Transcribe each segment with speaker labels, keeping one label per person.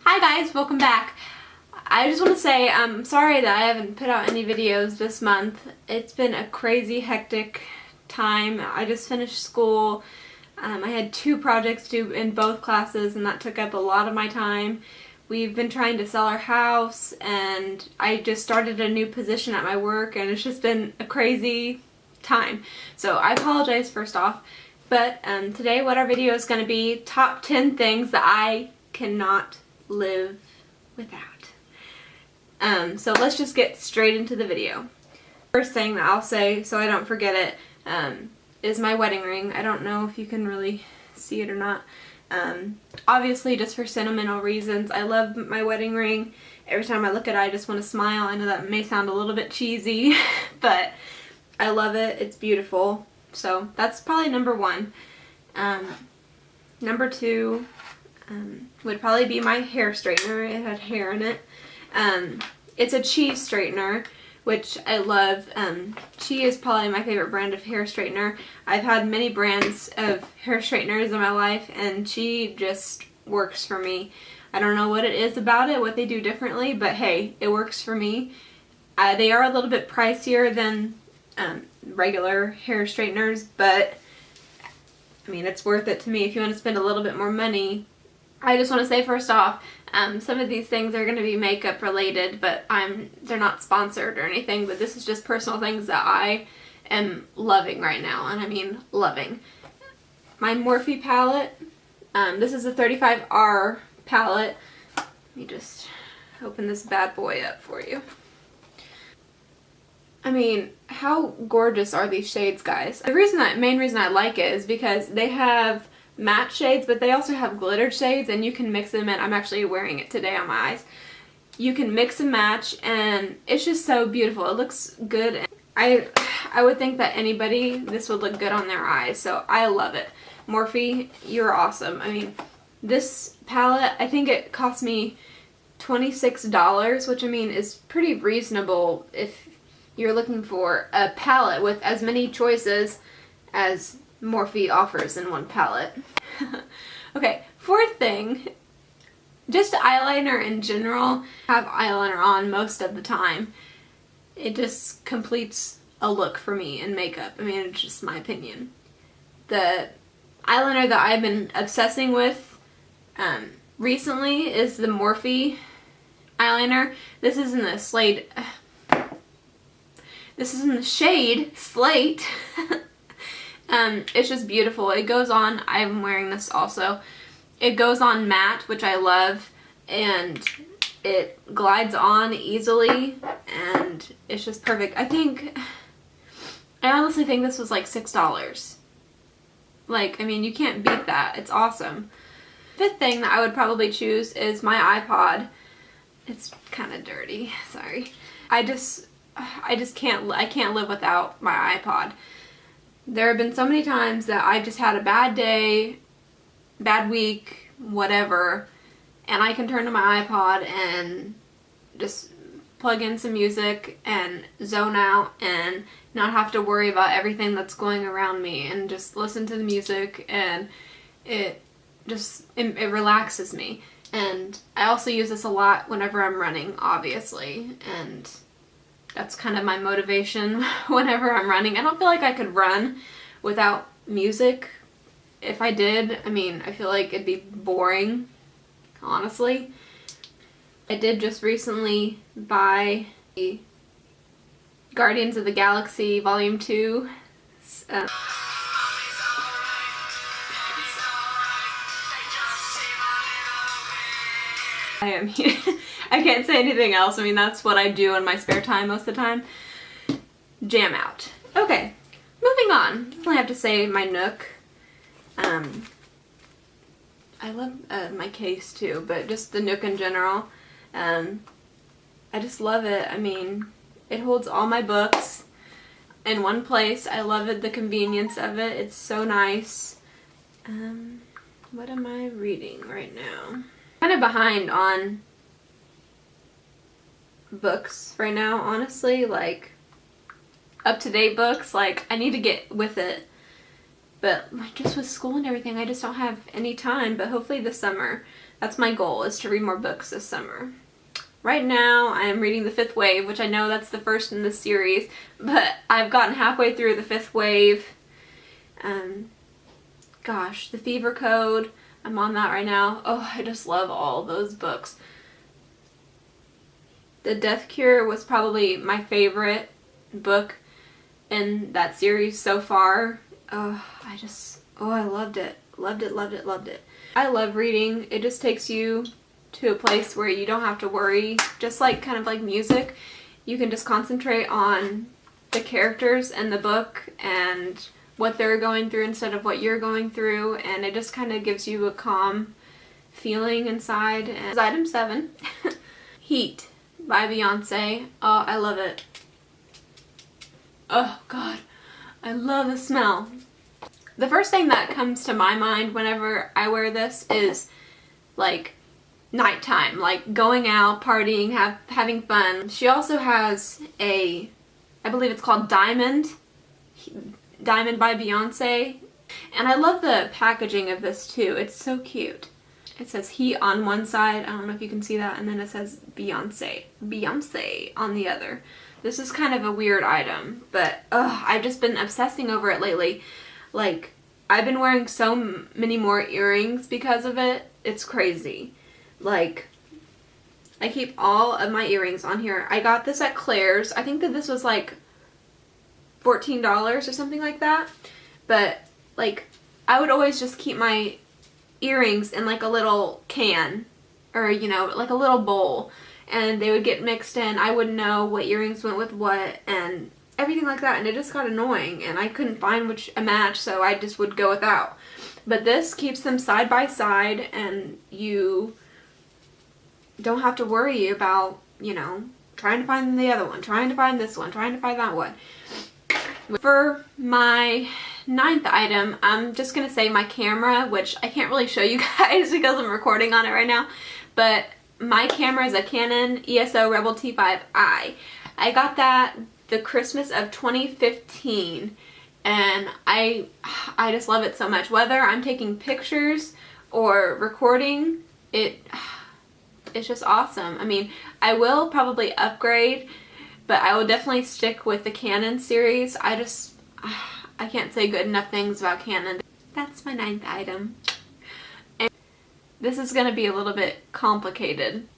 Speaker 1: Hi guys, welcome back. I just want to say I'm sorry that I haven't put out any videos this month. It's been a crazy hectic time. I just finished school. I had 2 projects due in both classes and that took up a lot of my time. We've been trying to sell our house and I just started a new position at my work and it's just been a crazy time. So I apologize first off, but today what our video is going to be top 10 things that I cannot live without. So let's just get straight into the video. First thing that I'll say, so I don't forget it, is my wedding ring. I don't know if you can really see it or not. Obviously just for sentimental reasons. I love my wedding ring. Every time I look at it I just want to smile. I know that may sound a little bit cheesy, but I love it. It's beautiful. So that's probably number 1. Number 2 would probably be my hair straightener. It had hair in it. It's a Chi straightener, which I love. Chi is probably my favorite brand of hair straightener. I've had many brands of hair straighteners in my life and Chi just works for me. I don't know what it is about it, what they do differently, but hey, it works for me. They are a little bit pricier than regular hair straighteners, but I mean, it's worth it to me if you want to spend a little bit more money. I just want to say first off, some of these things are going to be makeup related, but they're not sponsored or anything, but this is just personal things that I am loving right now, and I mean loving. My Morphe palette, this is a 35R palette. Let me just open this bad boy up for you. I mean, how gorgeous are these shades, guys? The main reason I like it is because they have matte shades, but they also have glittered shades and you can mix them in. I'm actually wearing it today on my eyes. You can mix and match and it's just so beautiful. It looks good. I would think that this would look good on their eyes, so I love it. Morphe, you're awesome. I mean, this palette, I think it cost me $26, which I mean is pretty reasonable if you're looking for a palette with as many choices as Morphe offers in one palette. Okay, 4th thing, just eyeliner in general. I have eyeliner on most of the time. It just completes a look for me in makeup. I mean, it's just my opinion. The eyeliner that I've been obsessing with recently is the Morphe eyeliner. This is in the shade Slate. It's just beautiful. It goes on, I'm wearing this also, it goes on matte, which I love, and it glides on easily, and it's just perfect. I honestly think this was like $6. Like, I mean, you can't beat that. It's awesome. 5th thing that I would probably choose is my iPod. It's kind of dirty, sorry. I can't live without my iPod. There have been so many times that I've just had a bad day, bad week, whatever, and I can turn to my iPod and just plug in some music and zone out and not have to worry about everything that's going around me and just listen to the music, and it relaxes me. And I also use this a lot whenever I'm running, obviously, and that's kind of my motivation whenever I'm running. I don't feel like I could run without music. If I did, I mean, I feel like it'd be boring, honestly. I did just recently buy the Guardians of the Galaxy Volume 2. I can't say anything else. I mean, that's what I do in my spare time most of the time. Jam out. Okay, moving on. I have to say my Nook. I love my case too, but just the Nook in general. I just love it. I mean, it holds all my books in one place. I love it, the convenience of it. It's so nice. What am I reading right now? Kind of behind on books right now, honestly, like up-to-date books. Like, I need to get with it, but just with school and everything I just don't have any time. But hopefully this summer That's my goal, is to read more books this summer. Right now, I am reading The Fifth Wave, which I know that's the first in this series, but I've gotten halfway through The Fifth Wave. Gosh, The Fever Code, I'm on that right now. Oh, I just love all those books. The Death Cure was probably my favorite book in that series so far. Oh, I loved it. Loved it, loved it, loved it. I love reading. It just takes you to a place where you don't have to worry. Just like kind of like music, you can just concentrate on the characters in the book and what they're going through instead of what you're going through, and it just kind of gives you a calm feeling inside. And item 7, Heat by Beyonce. Oh, I love it. Oh God, I love the smell. The first thing that comes to my mind whenever I wear this is like nighttime, like going out, partying, having fun. She also has I believe it's called Diamond by Beyonce. And I love the packaging of this too. It's so cute. It says Heat on one side, I don't know if you can see that, and then it says Beyonce on the other. This is kind of a weird item, but I've just been obsessing over it lately. Like, I've been wearing so many more earrings because of it. It's crazy. Like, I keep all of my earrings on here. I got this at Claire's. I think that this was like $14 or something like that. But, like, I would always just keep my earrings in like a little can, or you know, like a little bowl, and they would get mixed in. I wouldn't know what earrings went with what and everything like that, and it just got annoying, and I couldn't find a match, so I just would go without. But this keeps them side by side, and you don't have to worry about, you know, trying to find the other one, trying to find this one, trying to find that one. For my 9th item, I'm just going to say my camera, which I can't really show you guys because I'm recording on it right now, but my camera is a Canon ESO Rebel T5i. I got that the Christmas of 2015, and I just love it so much. Whether I'm taking pictures or recording, it's just awesome. I mean, I will probably upgrade, but I will definitely stick with the Canon series. I can't say good enough things about Canon. That's my 9th item. And this is going to be a little bit complicated,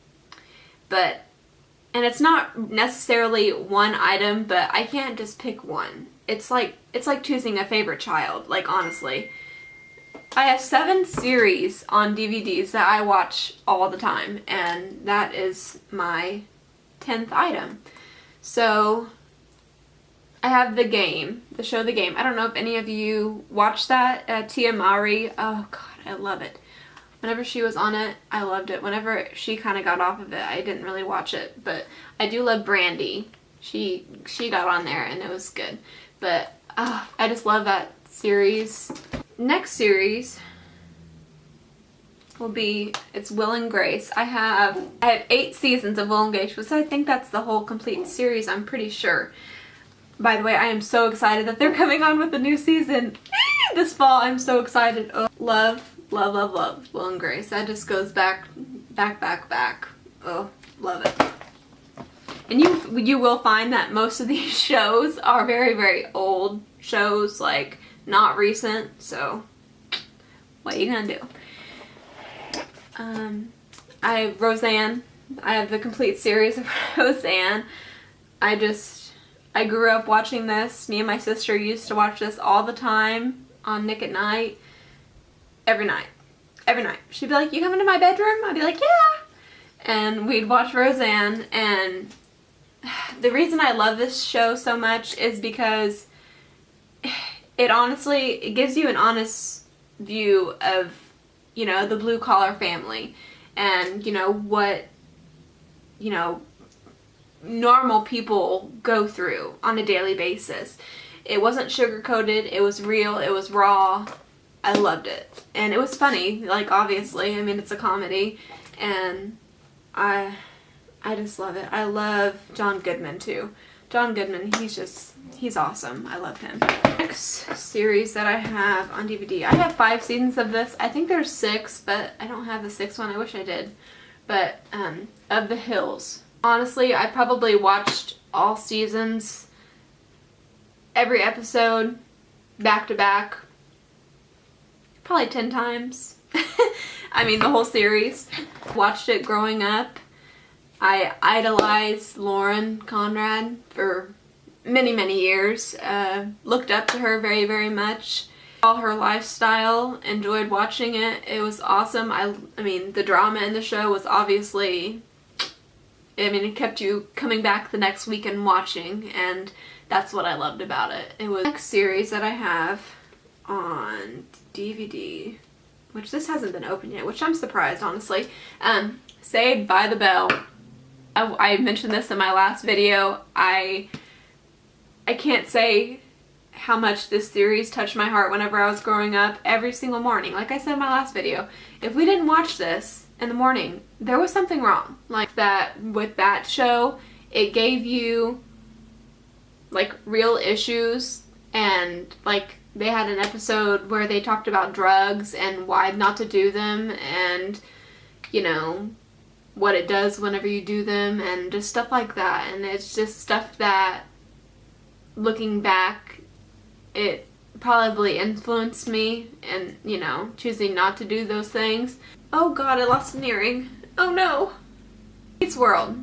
Speaker 1: and it's not necessarily one item, but I can't just pick one. It's like choosing a favorite child, like honestly. I have 7 series on DVDs that I watch all the time, and that is my 10th item. So I have the show The Game. I don't know if any of you watched that, Tia Mowry. Oh God, I love it. Whenever she was on it, I loved it. Whenever she kind of got off of it, I didn't really watch it, but I do love Brandy. She got on there and it was good. But I just love that series. Next series will be, it's Will and Grace. I have 8 seasons of Will and Grace, so I think that's the whole complete series, I'm pretty sure. By the way, I am so excited that they're coming on with a new season this fall. I'm so excited. Oh, love Will and Grace. That just goes back. Oh, love it. And you will find that most of these shows are very, very old shows, like not recent, so what are you gonna do? I have Roseanne. I have the complete series of Roseanne. I grew up watching this. Me and my sister used to watch this all the time on Nick at Night. Every night. She'd be like, "You coming to my bedroom?" I'd be like, "Yeah." And we'd watch Roseanne, and the reason I love this show so much is because it gives you an honest view of, you know, the blue collar family and, you know, what, you know, normal people go through on a daily basis. It wasn't sugar-coated, it was real, it was raw. I loved it. And it was funny, like, obviously. I mean, it's a comedy, and I just love it. I love John Goodman too. John Goodman, he's awesome. I love him. Next series that I have on DVD. I have 5 seasons of this. I think there's 6, but I don't have the 6th one. I wish I did. But, Of the Hills. Honestly, I probably watched all seasons, every episode, back to back, probably 10 times. I mean, the whole series. Watched it growing up. I idolized Lauren Conrad for many, many years. Looked up to her very, very much. All her lifestyle, enjoyed watching it. It was awesome. I mean, the drama in the show was obviously, it kept you coming back the next week and watching, and that's what I loved about it. It was the next series that I have on DVD, which this hasn't been opened yet, which I'm surprised, honestly. Saved by the Bell. I mentioned this in my last video. I can't say how much this series touched my heart whenever I was growing up. Every single morning, like I said in my last video, if we didn't watch this in the morning, there was something wrong. Like that, with that show, it gave you like real issues, and like they had an episode where they talked about drugs and why not to do them, and you know what it does whenever you do them, and just stuff like that. And it's just stuff that, looking back, it probably influenced me and, you know, choosing not to do those things. Oh god, I lost an earring. Oh no. It's World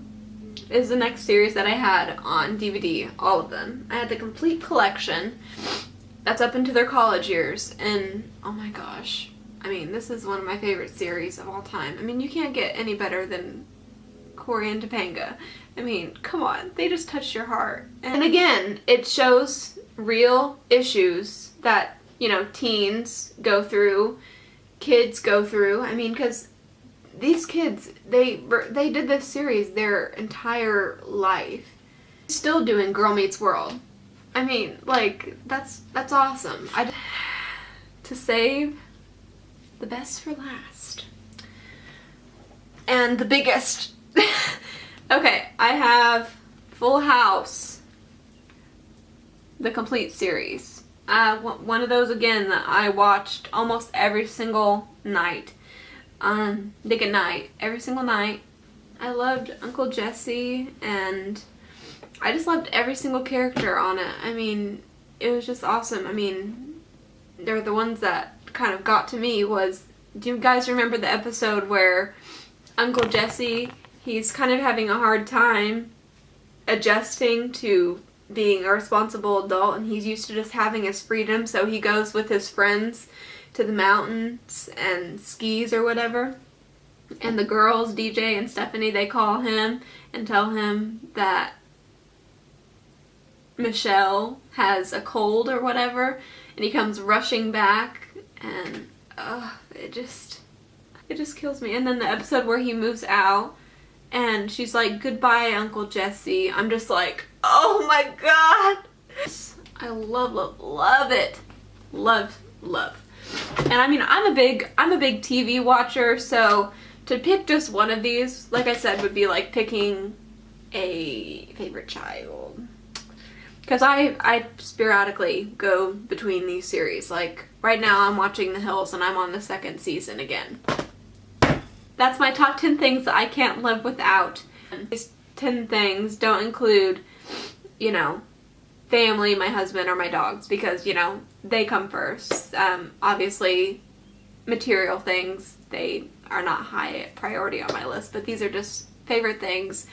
Speaker 1: is the next series that I had on DVD, all of them. I had the complete collection. That's up into their college years, and oh my gosh. I mean, this is one of my favorite series of all time. I mean, you can't get any better than Cory and Topanga. I mean, come on. They just touched your heart. And again, it shows real issues that, you know, teens go through, kids go through. I mean, because these kids, they did this series their entire life. Still doing Girl Meets World. I mean, like, that's awesome. To save the best for last. And the biggest. Okay, I have Full House, the complete series. One of those, again, that I watched almost every single night. Dick at night. Every single night. I loved Uncle Jesse, and I just loved every single character on it. I mean, it was just awesome. I mean, they're the ones that kind of got to me. Was, do you guys remember the episode where Uncle Jesse, he's kind of having a hard time adjusting to being a responsible adult, and he's used to just having his freedom, so he goes with his friends to the mountains and skis or whatever, and the girls, DJ and Stephanie, they call him and tell him that Michelle has a cold or whatever, and he comes rushing back, and it just kills me. And then the episode where he moves out and she's like, "Goodbye, Uncle Jesse." I'm just like, oh my god. I love it. Love. And I mean, I'm a big TV watcher, so to pick just one of these, like I said, would be like picking a favorite child. Because I sporadically go between these series. Like, right now I'm watching The Hills and I'm on the 2nd season again. That's my top 10 things that I can't live without. These 10 things don't include, you know, family, my husband, or my dogs, because, you know, they come first. Obviously, material things, they are not high priority on my list, but these are just favorite things,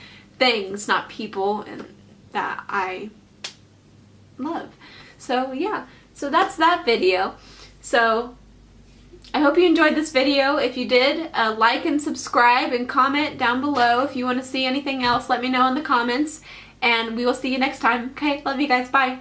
Speaker 1: not people, and that I love. So yeah, so that's that video. So I hope you enjoyed this video. If you did, like and subscribe and comment down below. If you want to see anything else, let me know in the comments, and we will see you next time. Okay, love you guys, bye.